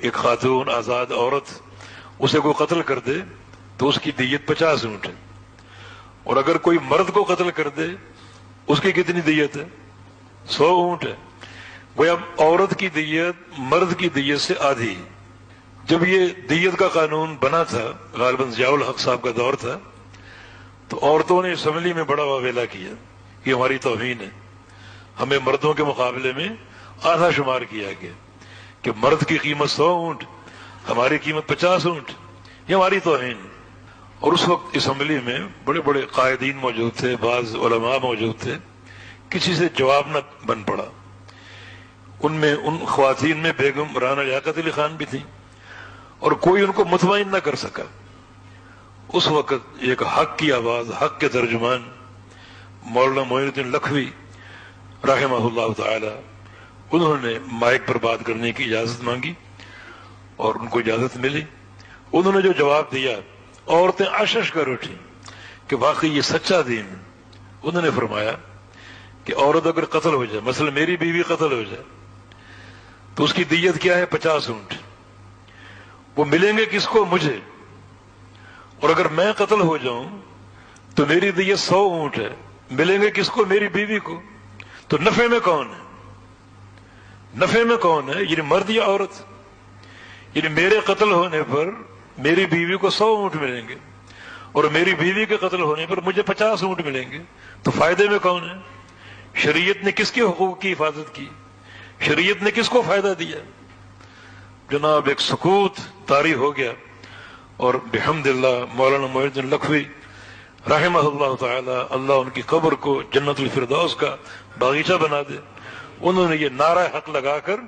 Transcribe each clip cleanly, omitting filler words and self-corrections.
ایک خاتون آزاد عورت اسے کوئی قتل کر دے تو اس کی دیت 50 اونٹ ہے، اور اگر کوئی مرد کو قتل کر دے اس کی کتنی دیت ہے؟ 100 اونٹ ہے۔ گویا عورت کی دیت مرد کی دیت سے آدھی۔ جب یہ دیت کا قانون بنا تھا، غالباً ضیاء الحق صاحب کا دور تھا، تو عورتوں نے اسمبلی میں بڑا واویلا کیا کہ ہماری توہین ہے، ہمیں مردوں کے مقابلے میں آدھا شمار کیا گیا کہ مرد کی قیمت 100 اونٹ، ہماری قیمت 50 اونٹ، یہ ہماری توہین۔ اور اس وقت اسمبلی میں بڑے بڑے قائدین موجود تھے، بعض علماء موجود تھے، کسی سے جواب نہ بن پڑا۔ ان خواتین میں بیگم رانا لیاقت علی خان بھی تھیں، اور کوئی ان کو مطمئن نہ کر سکا۔ اس وقت ایک حق کی آواز، حق کے ترجمان مولانا معین الدین لکھوی رحمہ اللہ تعالی، انہوں نے مائک پر بات کرنے کی اجازت مانگی اور ان کو اجازت ملی۔ انہوں نے جو جواب دیا، عورتیں اشش کر اٹھی کہ واقعی یہ سچا دین ہے۔ انہوں نے فرمایا کہ عورت اگر قتل ہو جائے، مثلا میری بیوی قتل ہو جائے، تو اس کی دیت کیا ہے؟ 50 اونٹ۔ وہ ملیں گے کس کو؟ مجھے۔ اور اگر میں قتل ہو جاؤں تو میری دیت 100 اونٹ ہے، ملیں گے کس کو؟ میری بیوی کو۔ تو نفع میں کون ہے؟ نفع میں کون ہے؟ یعنی مرد یا عورت؟ یعنی میرے قتل ہونے پر میری بیوی کو 100 اونٹ ملیں گے، اور میری بیوی کے قتل ہونے پر مجھے 50 اونٹ ملیں گے، تو فائدے میں کون ہے؟ شریعت نے کس کے حقوق کی حفاظت کی؟ شریعت نے کس کو فائدہ دیا؟ جناب ایک سکوت طاری ہو گیا، اور بحمد اللہ مولانا معین الدین لکھوی رحمہ اللہ تعالی، اللہ ان کی قبر کو جنت الفردوس کا باغیچہ بنا دے، انہوں نے یہ نعرہ حق لگا کر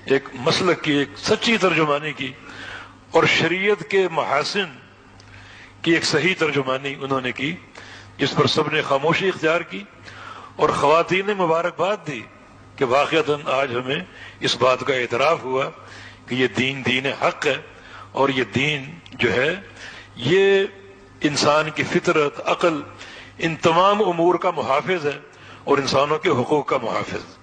ایک مسلک کی، ایک سچی ترجمانی کی، اور شریعت کے محاسن کی ایک صحیح ترجمانی انہوں نے کی، جس پر سب نے خاموشی اختیار کی، اور خواتین نے مبارکباد دی کہ واقعتاً آج ہمیں اس بات کا اعتراف ہوا کہ یہ دین حق ہے، اور یہ دین جو ہے یہ انسان کی فطرت، عقل، ان تمام امور کا محافظ ہے، اور انسانوں کے حقوق کا محافظ۔